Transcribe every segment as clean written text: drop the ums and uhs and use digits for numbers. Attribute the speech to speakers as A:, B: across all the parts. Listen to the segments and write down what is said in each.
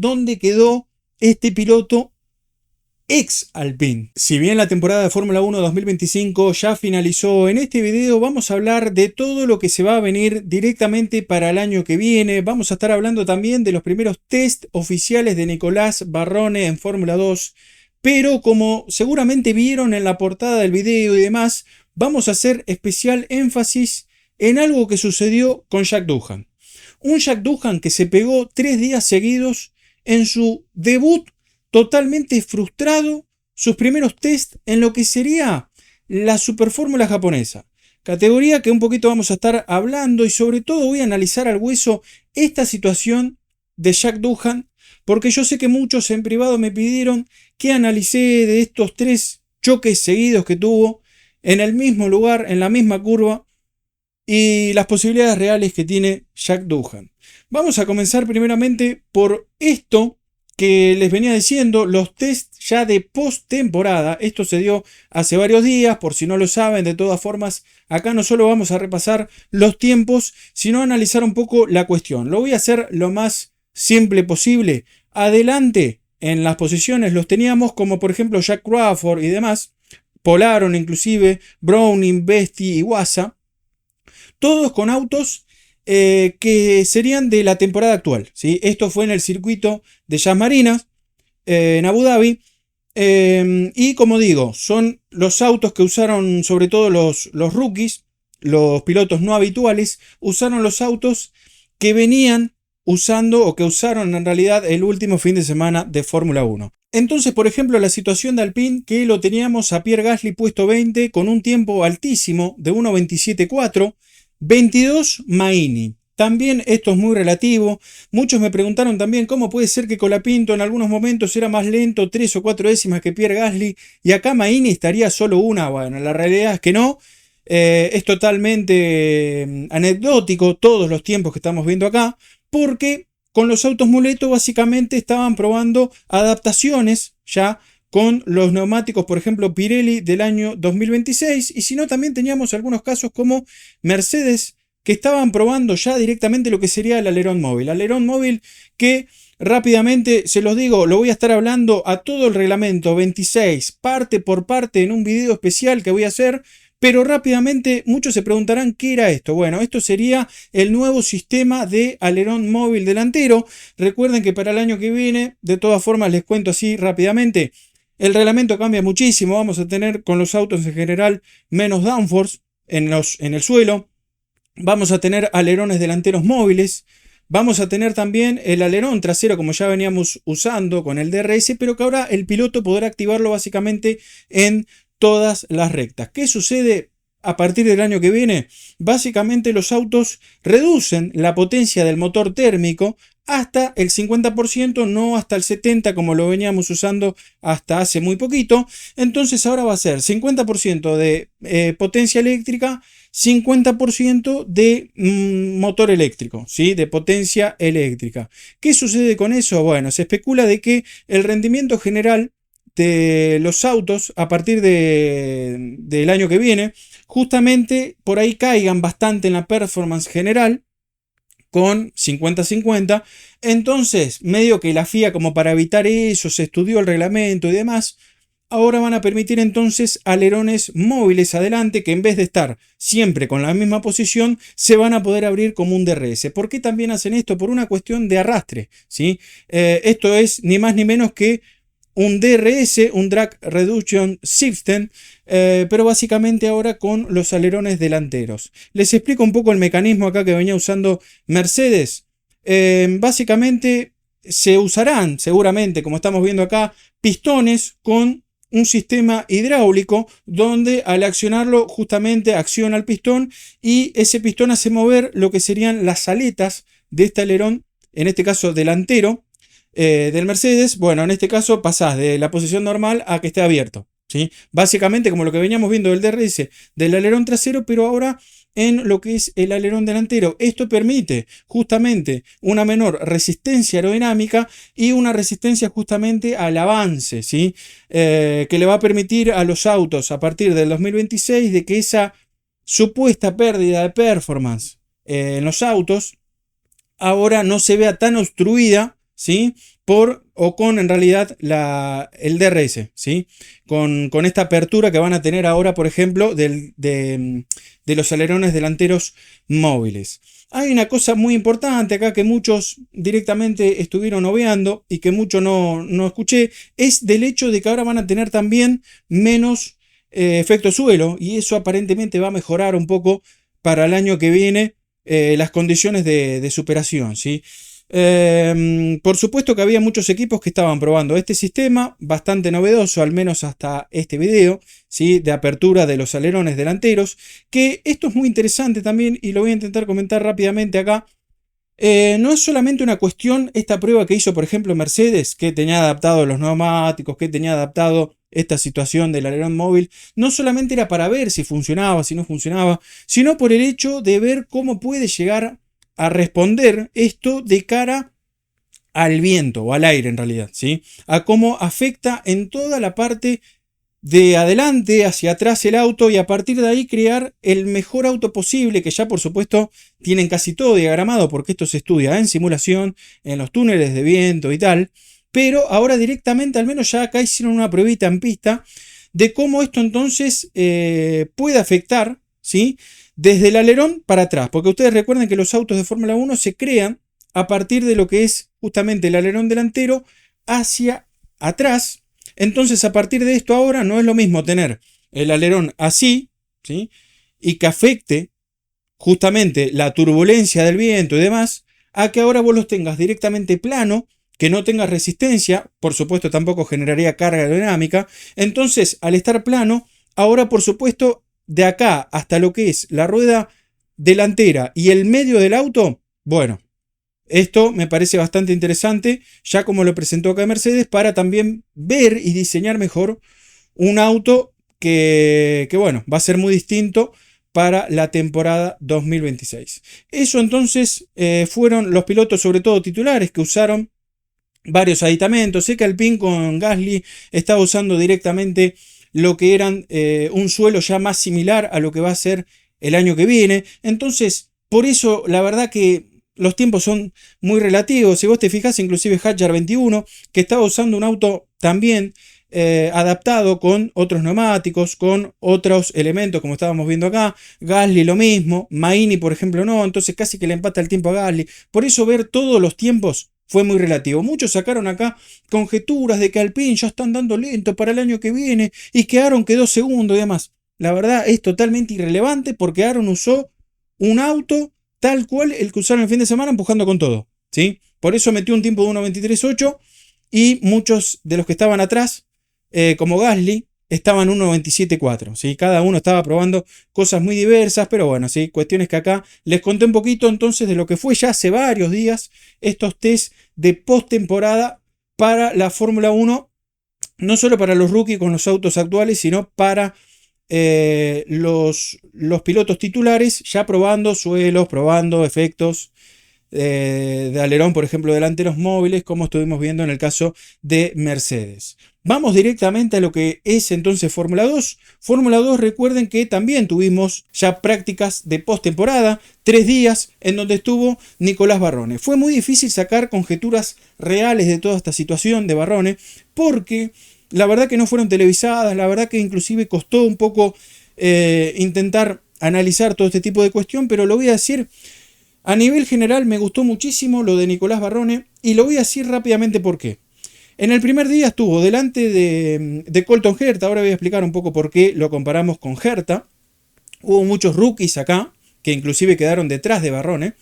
A: dónde quedó este piloto ex Alpine. Si bien la temporada de Fórmula 1 2025 ya finalizó, en este video vamos a hablar de todo lo que se va a venir directamente para el año que viene. Vamos a estar hablando también de los primeros test oficiales de Nicolás Barrone en Fórmula 2. Pero como seguramente vieron en la portada del video y demás, vamos a hacer especial énfasis en algo que sucedió con Jack Doohan. Un Jack Doohan que se pegó 3 días seguidos en su debut, totalmente frustrado, sus primeros test en lo que sería la Superfórmula japonesa. Categoría que un poquito vamos a estar hablando y sobre todo voy a analizar al hueso esta situación de Jack Doohan, porque yo sé que muchos en privado me pidieron que analicé de estos 3 choques seguidos que tuvo en el mismo lugar, en la misma curva, y las posibilidades reales que tiene Jack Doohan. Vamos a comenzar primeramente por esto que les venía diciendo, los test ya de post-temporada. Esto se dio hace varios días, por si no lo saben. De todas formas, acá no solo vamos a repasar los tiempos, sino a analizar un poco la cuestión. Lo voy a hacer lo más simple posible. Adelante en las posiciones los teníamos como por ejemplo Jack Crawford y demás, Polaron inclusive, Browning, Bestie y Wasa, todos con autos que serían de la temporada actual, ¿sí? Esto fue en el circuito de Yas Marinas, en Abu Dhabi, y como digo, son los autos que usaron sobre todo los rookies, los pilotos no habituales, usaron los autos que venían usando o que usaron en realidad el último fin de semana de Fórmula 1. Entonces, por ejemplo, la situación de Alpine, que lo teníamos a Pierre Gasly puesto 20 con un tiempo altísimo de 1.27.4, 22 Maini. También esto es muy relativo. Muchos me preguntaron también cómo puede ser que Colapinto en algunos momentos era más lento, 3 o 4 décimas que Pierre Gasly, y acá Maini estaría solo una. Bueno, la realidad es que no. Es totalmente anecdótico todos los tiempos que estamos viendo acá, porque con los autos Muletto básicamente estaban probando adaptaciones ya con los neumáticos, por ejemplo, Pirelli del año 2026, y si no, también teníamos algunos casos como Mercedes, que estaban probando ya directamente lo que sería el alerón móvil. Alerón móvil que rápidamente, se los digo, lo voy a estar hablando a todo el reglamento 26, parte por parte, en un video especial que voy a hacer. Pero rápidamente muchos se preguntarán qué era esto. Bueno, esto sería el nuevo sistema de alerón móvil delantero. Recuerden que para el año que viene, de todas formas les cuento así rápidamente, el reglamento cambia muchísimo. Vamos a tener con los autos en general menos downforce en el suelo. Vamos a tener alerones delanteros móviles. Vamos a tener también el alerón trasero como ya veníamos usando con el DRS, pero que ahora el piloto podrá activarlo básicamente en todas las rectas. ¿Qué sucede a partir del año que viene? Básicamente los autos reducen la potencia del motor térmico hasta el 50%, no hasta el 70% como lo veníamos usando hasta hace muy poquito. Entonces ahora va a ser 50% de potencia eléctrica, 50% de motor eléctrico, ¿sí? De potencia eléctrica. ¿Qué sucede con eso? Bueno, se especula de que el rendimiento general de los autos a partir del año que viene, justamente por ahí caigan bastante en la performance general con 50-50. Entonces, medio que la FIA, como para evitar eso, se estudió el reglamento y demás, ahora van a permitir entonces alerones móviles adelante que en vez de estar siempre con la misma posición, se van a poder abrir como un DRS. ¿Por qué también hacen esto? Por una cuestión de arrastre, ¿sí? Esto es ni más ni menos que un DRS, un Drag Reduction System, pero básicamente ahora con los alerones delanteros. Les explico un poco el mecanismo acá que venía usando Mercedes. Básicamente se usarán seguramente, como estamos viendo acá, pistones con un sistema hidráulico donde al accionarlo justamente acciona el pistón y ese pistón hace mover lo que serían las aletas de este alerón, en este caso delantero, del Mercedes. Bueno, en este caso pasás de la posición normal a que esté abierto, ¿sí? Básicamente como lo que veníamos viendo del DRS del alerón trasero, pero ahora en lo que es el alerón delantero. Esto permite justamente una menor resistencia aerodinámica y una resistencia justamente al avance, ¿sí? Que le va a permitir a los autos a partir del 2026 de que esa supuesta pérdida de performance en los autos ahora no se vea tan obstruida, ¿sí? o con en realidad el DRS, ¿sí? Con esta apertura que van a tener ahora, por ejemplo, de los alerones delanteros móviles. Hay una cosa muy importante acá que muchos directamente estuvieron obviando y que mucho no escuché, es del hecho de que ahora van a tener también menos efecto suelo, y eso aparentemente va a mejorar un poco para el año que viene las condiciones de superación, ¿sí? Por supuesto que había muchos equipos que estaban probando este sistema, bastante novedoso, al menos hasta este video, ¿sí? De apertura de los alerones delanteros, que esto es muy interesante también y lo voy a intentar comentar rápidamente acá. No es solamente una cuestión, esta prueba que hizo por ejemplo Mercedes, que tenía adaptado los neumáticos, que tenía adaptado esta situación del alerón móvil, no solamente era para ver si funcionaba, si no funcionaba, sino por el hecho de ver cómo puede llegar a responder esto de cara al viento o al aire en realidad, ¿sí? A cómo afecta en toda la parte de adelante hacia atrás el auto y a partir de ahí crear el mejor auto posible, que ya por supuesto tienen casi todo diagramado porque esto se estudia en simulación, en los túneles de viento y tal, pero ahora directamente al menos ya acá hicieron una pruebita en pista de cómo esto entonces puede afectar, ¿sí? Desde el alerón para atrás, porque ustedes recuerden que los autos de Fórmula 1 se crean a partir de lo que es justamente el alerón delantero hacia atrás. Entonces a partir de esto ahora no es lo mismo tener el alerón así, ¿sí? Y que afecte justamente la turbulencia del viento y demás, a que ahora vos los tengas directamente plano, que no tenga resistencia, por supuesto tampoco generaría carga aerodinámica. Entonces al estar plano, ahora por supuesto de acá hasta lo que es la rueda delantera y el medio del auto, bueno, esto me parece bastante interesante, ya como lo presentó acá Mercedes, para también ver y diseñar mejor un auto que bueno, va a ser muy distinto para la temporada 2026. Eso entonces fueron los pilotos, sobre todo titulares, que usaron varios aditamentos. Sé que Alpine con Gasly estaba usando directamente lo que eran un suelo ya más similar a lo que va a ser el año que viene. Entonces, por eso la verdad que los tiempos son muy relativos. Si vos te fijas, inclusive Hadjar 21, que estaba usando un auto también adaptado con otros neumáticos, con otros elementos, como estábamos viendo acá. Gasly lo mismo, Maini por ejemplo no, entonces casi que le empata el tiempo a Gasly. Por eso ver todos los tiempos fue muy relativo. Muchos sacaron acá conjeturas de que Alpine ya están dando lento para el año que viene y que Aaron quedó segundo y demás. La verdad es totalmente irrelevante porque Aaron usó un auto tal cual el que usaron el fin de semana empujando con todo, ¿sí? Por eso metió un tiempo de 1.23.8 y muchos de los que estaban atrás, como Gasly, estaban 1.27.4, ¿sí? Cada uno estaba probando cosas muy diversas, pero bueno, ¿sí? Cuestiones que acá les conté un poquito entonces de lo que fue ya hace varios días estos test de postemporada para la Fórmula 1, no solo para los rookies con los autos actuales, sino para los pilotos titulares, ya probando suelos, probando efectos de alerón, por ejemplo, delanteros móviles, como estuvimos viendo en el caso de Mercedes. Vamos directamente a lo que es entonces Fórmula 2. Fórmula 2, recuerden que también tuvimos ya prácticas de postemporada, 3 días en donde estuvo Nicolás Barrone. Fue muy difícil sacar conjeturas reales de toda esta situación de Barrone, porque la verdad que no fueron televisadas, la verdad que inclusive costó un poco intentar analizar todo este tipo de cuestión, pero lo voy a decir a nivel general. Me gustó muchísimo lo de Nicolás Barrone y lo voy a decir rápidamente por qué. En el primer día estuvo delante de Colton Herta. Ahora voy a explicar un poco por qué lo comparamos con Herta. Hubo muchos rookies acá que inclusive quedaron detrás de Barrone.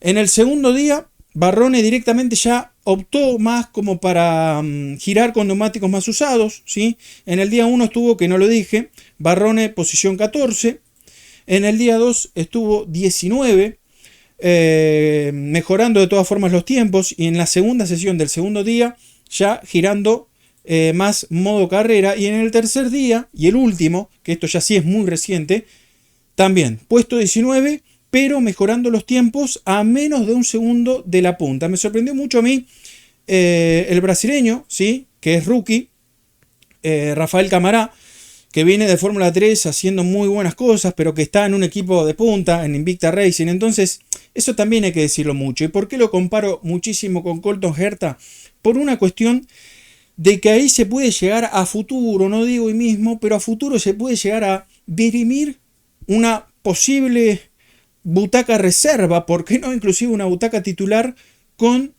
A: En el segundo día Barrone directamente ya optó más como para girar con neumáticos más usados, ¿sí? En el día 1 estuvo, que no lo dije, Barrone posición 14. En el día 2 estuvo 19, mejorando de todas formas los tiempos. Y en la segunda sesión del segundo día ya girando más modo carrera. Y en el tercer día y el último, que esto ya sí es muy reciente, también puesto 19, pero mejorando los tiempos a menos de un segundo de la punta. Me sorprendió mucho a mí el brasileño, ¿sí? Que es rookie, Rafael Camará, que viene de Fórmula 3 haciendo muy buenas cosas, pero que está en un equipo de punta, en Invicta Racing. Entonces, eso también hay que decirlo mucho. ¿Y por qué lo comparo muchísimo con Colton Herta? por una cuestión de que ahí se puede llegar a futuro, no digo hoy mismo, pero a futuro se puede llegar a dirimir una posible butaca reserva, ¿por qué no inclusive una butaca titular con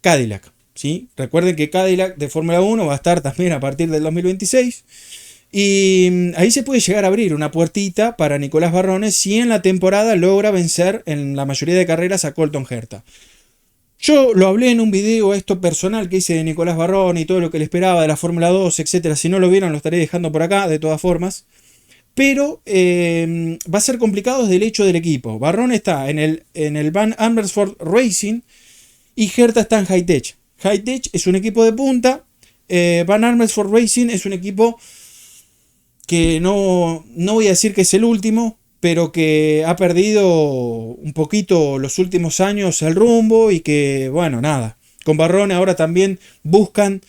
A: Cadillac? ¿Sí? Recuerden que Cadillac de Fórmula 1 va a estar también a partir del 2026 y ahí se puede llegar a abrir una puertita para Nicolás Barrone si en la temporada logra vencer en la mayoría de carreras a Colton Herta. Yo lo hablé en un video esto personal que hice de Nicolás Barrone y todo lo que le esperaba de la Fórmula 2, etcétera. Si no lo vieron lo estaré dejando por acá de todas formas. Pero va a ser complicado desde el hecho del equipo. Barrone está en el Van Amersfoort Racing y Herta está en Hightech. Hightech es un equipo de punta. Van Amersfoort Racing es un equipo que no voy a decir que es el último, pero que ha perdido un poquito los últimos años el rumbo y que, bueno, nada. Con Barrone ahora también buscan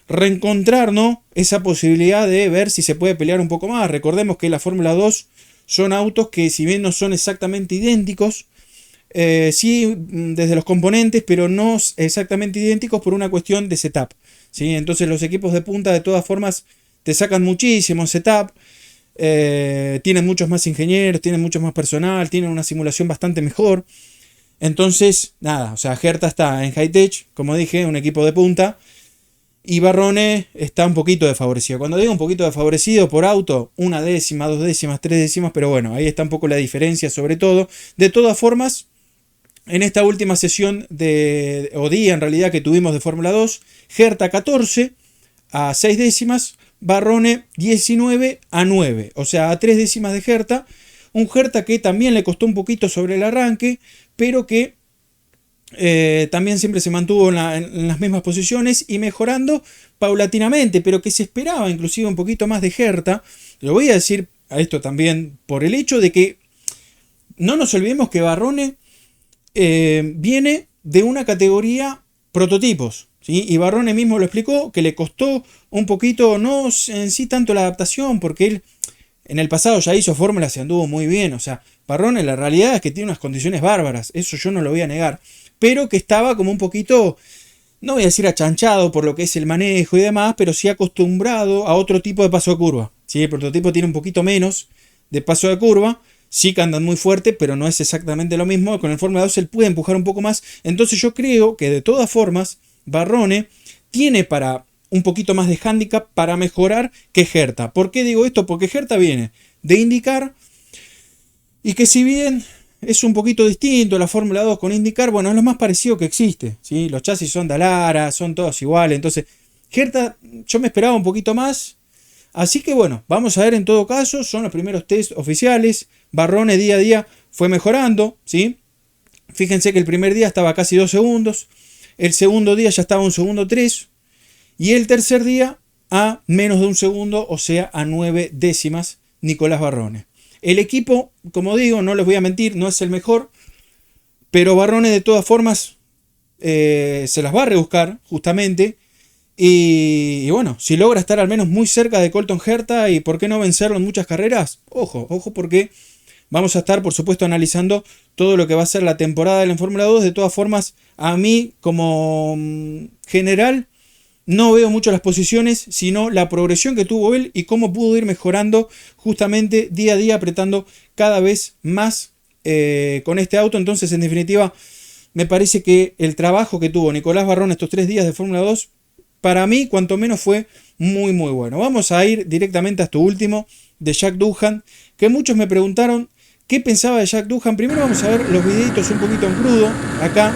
A: reencontrar, ¿no?, esa posibilidad de ver si se puede pelear un poco más. Recordemos que la Fórmula 2 son autos que si bien no son exactamente idénticos, sí desde los componentes, pero no exactamente idénticos por una cuestión de setup, ¿sí? Entonces los equipos de punta de todas formas te sacan muchísimo setup, tienen muchos más ingenieros, tienen mucho más personal, tienen una simulación bastante mejor. Entonces, nada, o sea, Herta está en Hightech, como dije, un equipo de punta. Y Barrone está un poquito desfavorecido. Cuando digo un poquito desfavorecido por auto, 1 décima, 2 décimas, 3 décimas, pero bueno, ahí está un poco la diferencia sobre todo. De todas formas, en esta última sesión o día en realidad que tuvimos de Fórmula 2, Herta 14 a 6 décimas, Barrone 19 a 9, o sea, a 3 décimas de Herta. Un Herta que también le costó un poquito sobre el arranque, pero que también siempre se mantuvo en las mismas posiciones y mejorando paulatinamente, pero que se esperaba inclusive un poquito más de Herta. Lo voy a decir a esto también por el hecho de que no nos olvidemos que Barrone viene de una categoría prototipos, ¿sí? Y Barrone mismo lo explicó, que le costó un poquito, no en sí tanto la adaptación, porque él en el pasado ya hizo fórmulas y anduvo muy bien. O sea, Barrone la realidad es que tiene unas condiciones bárbaras, eso yo no lo voy a negar, pero que estaba como un poquito, no voy a decir achanchado por lo que es el manejo y demás, pero sí acostumbrado a otro tipo de paso de curva, ¿sí? El prototipo tiene un poquito menos de paso de curva, sí que andan muy fuerte, pero no es exactamente lo mismo. Con el Fórmula 2 él puede empujar un poco más, entonces yo creo que de todas formas Barrone tiene para un poquito más de handicap para mejorar que Herta. ¿Por qué digo esto? Porque Herta viene de IndyCar y que si bien es un poquito distinto la Fórmula 2 con IndyCar, bueno, es lo más parecido que existe, ¿sí? Los chasis son de Alara, son todos iguales. Entonces, Herta yo me esperaba un poquito más. Así que bueno, vamos a ver en todo caso, son los primeros test oficiales. Barrone día a día fue mejorando, ¿sí? Fíjense que el primer día estaba a casi 2 segundos, el segundo día ya estaba a 1 segundo 3 y el tercer día a menos de 1 segundo, o sea, a 9 décimas Nicolás Barrone. El equipo, como digo, no les voy a mentir, no es el mejor, pero Barrone de todas formas se las va a rebuscar justamente. Y bueno, si logra estar al menos muy cerca de Colton Herta y por qué no vencerlo en muchas carreras, ojo porque vamos a estar por supuesto analizando todo lo que va a ser la temporada de la Fórmula 2. De todas formas, a mí como general no veo mucho las posiciones, sino la progresión que tuvo él y cómo pudo ir mejorando justamente día a día, apretando cada vez más con este auto. Entonces, en definitiva, me parece que el trabajo que tuvo Nicolás Barrone estos 3 días de Fórmula 2, para mí, cuanto menos, fue muy muy bueno. Vamos a ir directamente a esto último de Jack Doohan, que muchos me preguntaron qué pensaba de Jack Doohan. Primero vamos a ver los videitos un poquito en crudo acá.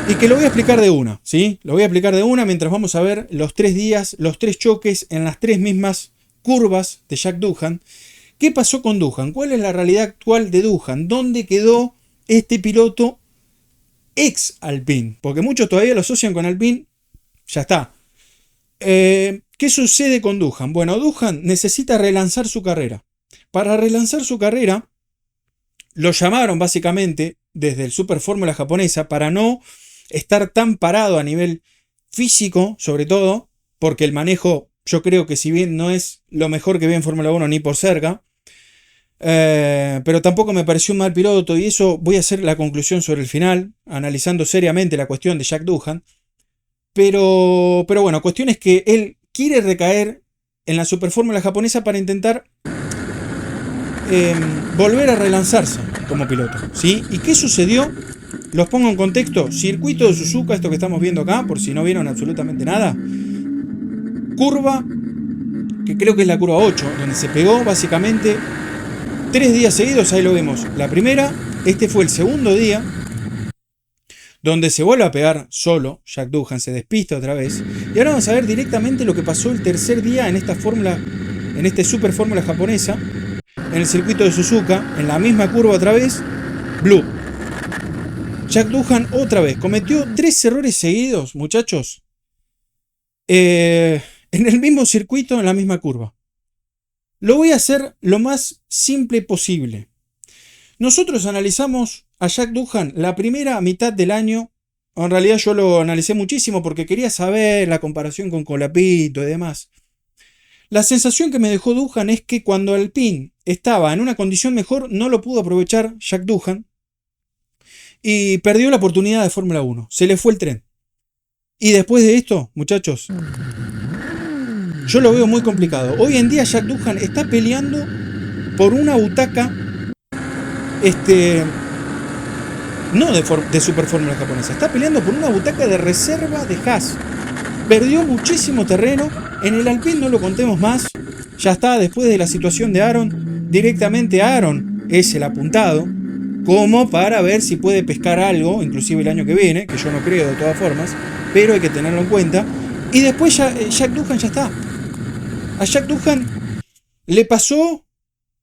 A: Y que lo voy a explicar de una, ¿sí? Lo voy a explicar de una mientras vamos a ver los 3 días, los 3 choques en las 3 mismas curvas de Jack Doohan. ¿Qué pasó con Doohan? ¿Cuál es la realidad actual de Doohan? ¿Dónde quedó este piloto ex Alpine? Porque muchos todavía lo asocian con Alpine. Ya está. ¿Qué sucede con Doohan? Bueno, Doohan necesita relanzar su carrera. Para relanzar su carrera, lo llamaron básicamente desde el Super Fórmula japonesa para no estar tan parado a nivel físico, sobre todo, porque el manejo, yo creo que si bien no es lo mejor que ve en Fórmula 1 ni por cerca, Pero tampoco me pareció un mal piloto, y eso voy a hacer la conclusión sobre el final, analizando seriamente la cuestión de Jack Doohan. Pero bueno, cuestión es que él quiere recaer en la superfórmula japonesa para intentar volver a relanzarse como piloto, ¿sí? ¿Y qué sucedió? Los pongo en contexto. Circuito de Suzuka, esto que estamos viendo acá, por si no vieron absolutamente nada. Curva, que creo que es la curva 8, donde se pegó básicamente 3 días seguidos, ahí lo vemos. La primera, este fue el segundo día, donde se vuelve a pegar solo. Jack Doohan se despista otra vez. Y ahora vamos a ver directamente lo que pasó el tercer día en esta fórmula, en este super fórmula japonesa, en el circuito de Suzuka, en la misma curva otra vez, Blue. Jack Doohan otra vez cometió 3 errores seguidos, muchachos, en el mismo circuito, en la misma curva. Lo voy a hacer lo más simple posible. Nosotros analizamos a Jack Doohan la primera mitad del año. En realidad yo lo analicé muchísimo porque quería saber la comparación con Colapinto y demás. La sensación que me dejó Doohan es que cuando Alpine estaba en una condición mejor, no lo pudo aprovechar Jack Doohan y perdió la oportunidad de Fórmula 1. Se le fue el tren. Y después de esto, muchachos, yo lo veo muy complicado. Hoy en día Jack Doohan está peleando por una butaca, no de super fórmula japonesa, está peleando por una butaca de reserva de Haas. Perdió muchísimo terreno. En el Alpine no lo contemos más. Ya está, después de la situación de Aaron, directamente Aaron es el apuntado como para ver si puede pescar algo, inclusive el año que viene, que yo no creo de todas formas, pero hay que tenerlo en cuenta. Y después Jack Doohan ya está. A Jack Doohan le pasó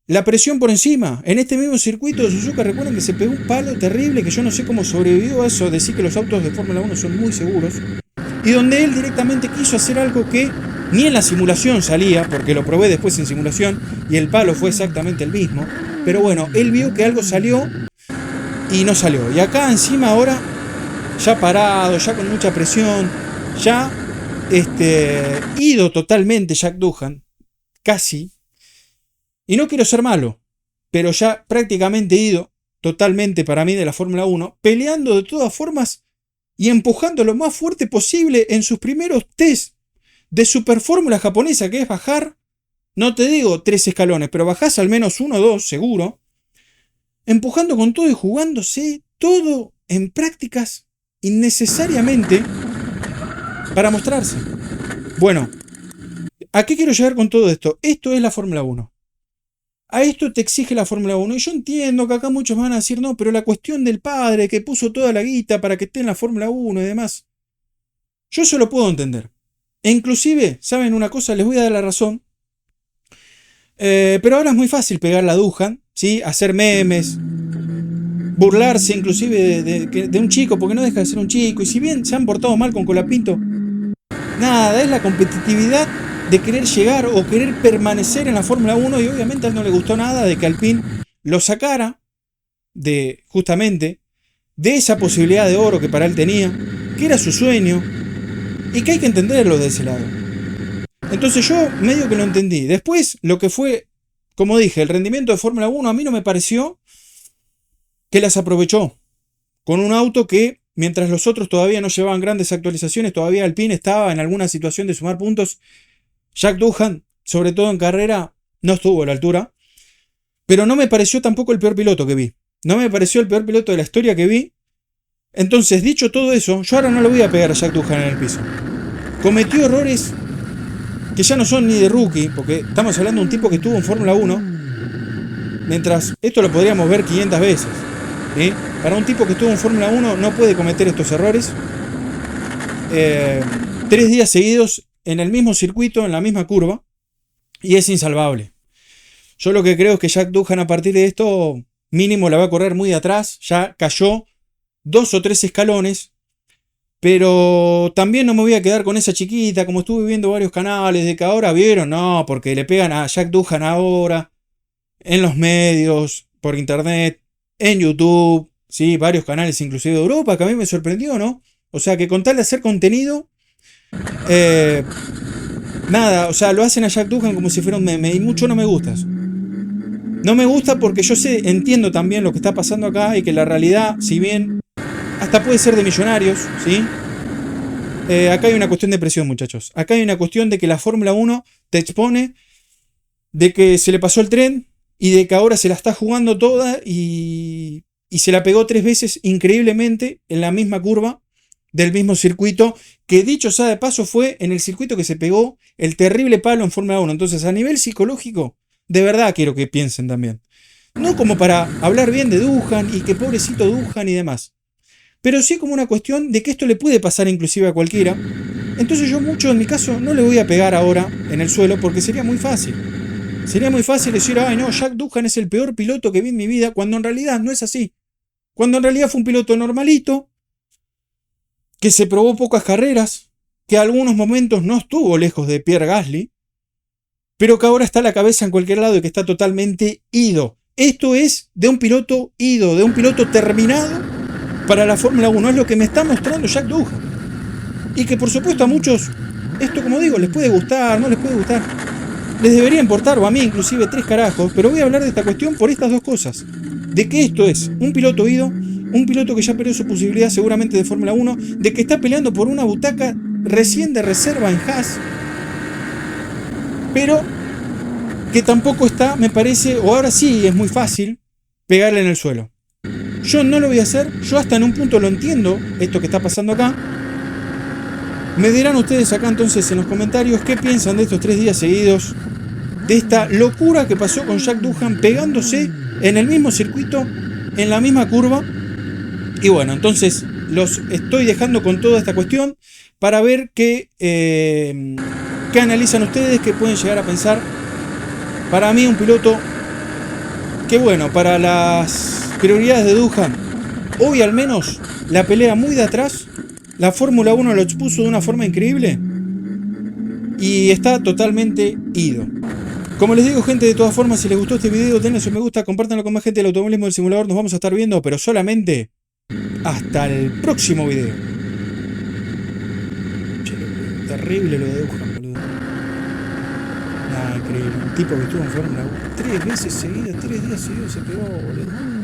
A: la presión por encima. En este mismo circuito de Suzuka, recuerden que se pegó un palo terrible, que yo no sé cómo sobrevivió a eso, decir que los autos de Fórmula 1 son muy seguros, y donde él directamente quiso hacer algo que ni en la simulación salía, porque lo probé después en simulación y el palo fue exactamente el mismo. Pero bueno, él vio que algo salió y no salió. Y acá encima ahora, ya parado, ya con mucha presión, ya ido totalmente Jack Doohan, casi. Y no quiero ser malo, pero ya prácticamente ido totalmente para mí de la Fórmula 1, peleando de todas formas y empujando lo más fuerte posible en sus primeros test de super fórmula japonesa, que es bajar, no te digo 3 escalones, pero bajás al menos 1 o 2 seguro, empujando con todo y jugándose todo en prácticas innecesariamente para mostrarse. Bueno, ¿a qué quiero llegar con todo esto? Esto es la Fórmula 1. A esto te exige la Fórmula 1. Y yo entiendo que acá muchos van a decir, no, pero la cuestión del padre que puso toda la guita para que esté en la Fórmula 1 y demás. Yo eso lo puedo entender. E inclusive, ¿saben una cosa? Les voy a dar la razón. Pero ahora es muy fácil pegar la Doohan, ¿sí? Hacer memes, burlarse inclusive de un chico, porque no deja de ser un chico. Y si bien se han portado mal con Colapinto, nada, es la competitividad de querer llegar o querer permanecer en la Fórmula 1, y obviamente a él no le gustó nada de que Alpine lo sacara justamente de esa posibilidad de oro que para él tenía, que era su sueño, y que hay que entenderlo de ese lado. Entonces yo medio que lo entendí. Después, lo que fue, como dije, el rendimiento de Fórmula 1, a mí no me pareció que las aprovechó con un auto que, mientras los otros todavía no llevaban grandes actualizaciones, todavía Alpine estaba en alguna situación de sumar puntos. Jack Doohan, sobre todo en carrera, no estuvo a la altura, pero no me pareció tampoco el peor piloto que vi. No me pareció el peor piloto de la historia que vi. Entonces, dicho todo eso, yo ahora no le voy a pegar a Jack Doohan en el piso. Cometió errores que ya no son ni de rookie, porque estamos hablando de un tipo que estuvo en Fórmula 1, mientras esto lo podríamos ver 500 veces. ¿Sí? Para un tipo que estuvo en Fórmula 1 no puede cometer estos errores. 3 días seguidos en el mismo circuito, en la misma curva, y es insalvable. Yo lo que creo es que Jack Doohan a partir de esto mínimo la va a correr muy de atrás, ya cayó 2 o 3 escalones, pero también no me voy a quedar con esa chiquita, como estuve viendo varios canales, de que ahora vieron, no, porque le pegan a Jack Doohan ahora, en los medios, por internet, en YouTube, ¿sí? Varios canales inclusive de Europa, que a mí me sorprendió, ¿no? O sea, que con tal de hacer contenido, nada, o sea, lo hacen a Jack Doohan como si fuera un meme, y mucho no me gusta eso. No me gusta porque yo entiendo también lo que está pasando acá y que la realidad, si bien hasta puede ser de millonarios, ¿sí? Acá hay una cuestión de presión, muchachos. Acá hay una cuestión de que la Fórmula 1 te expone, de que se le pasó el tren y de que ahora se la está jugando toda y se la pegó 3 veces increíblemente en la misma curva del mismo circuito, que dicho sea de paso fue en el circuito que se pegó el terrible palo en Fórmula 1. Entonces, a nivel psicológico, de verdad quiero que piensen también. No como para hablar bien de Duhan y que pobrecito Duhan y demás, pero sí como una cuestión de que esto le puede pasar inclusive a cualquiera. Entonces yo mucho en mi caso no le voy a pegar ahora en el suelo porque sería muy fácil. Sería muy fácil decir, ay no, Jack Doohan es el peor piloto que vi en mi vida, cuando en realidad no es así. Cuando en realidad fue un piloto normalito, que se probó pocas carreras, que a algunos momentos no estuvo lejos de Pierre Gasly, pero que ahora está a la cabeza en cualquier lado y que está totalmente ido. Esto es de un piloto ido, de un piloto terminado para la Fórmula 1. Es lo que me está mostrando Jack Doohan. Y que por supuesto a muchos, esto como digo, les puede gustar, no les puede gustar. Les debería importar, o a mí inclusive 3 carajos, pero voy a hablar de esta cuestión por estas dos cosas. De que esto es un piloto ido, un piloto que ya perdió su posibilidad seguramente de Fórmula 1, de que está peleando por una butaca recién de reserva en Haas, pero que tampoco está, me parece, o ahora sí es muy fácil, pegarle en el suelo. Yo no lo voy a hacer, yo hasta en un punto lo entiendo, esto que está pasando acá. Me dirán ustedes acá entonces en los comentarios qué piensan de estos 3 días seguidos, de esta locura que pasó con Jack Doohan pegándose en el mismo circuito, en la misma curva. Y bueno, entonces los estoy dejando con toda esta cuestión para ver qué analizan ustedes, qué pueden llegar a pensar. Para mí un piloto que bueno, para las prioridades de Doohan, hoy al menos la pelea muy de atrás, la Fórmula 1 lo expuso de una forma increíble y está totalmente ido. Como les digo, gente, de todas formas, si les gustó este video, denle su me gusta, compártanlo con más gente del automovilismo del simulador. Nos vamos a estar viendo, pero solamente hasta el próximo video. Che, terrible lo de Doohan, boludo. Nada, increíble. Un tipo que estuvo en Fórmula 1 3 veces seguidas, 3 días seguidos se pegó, boludo.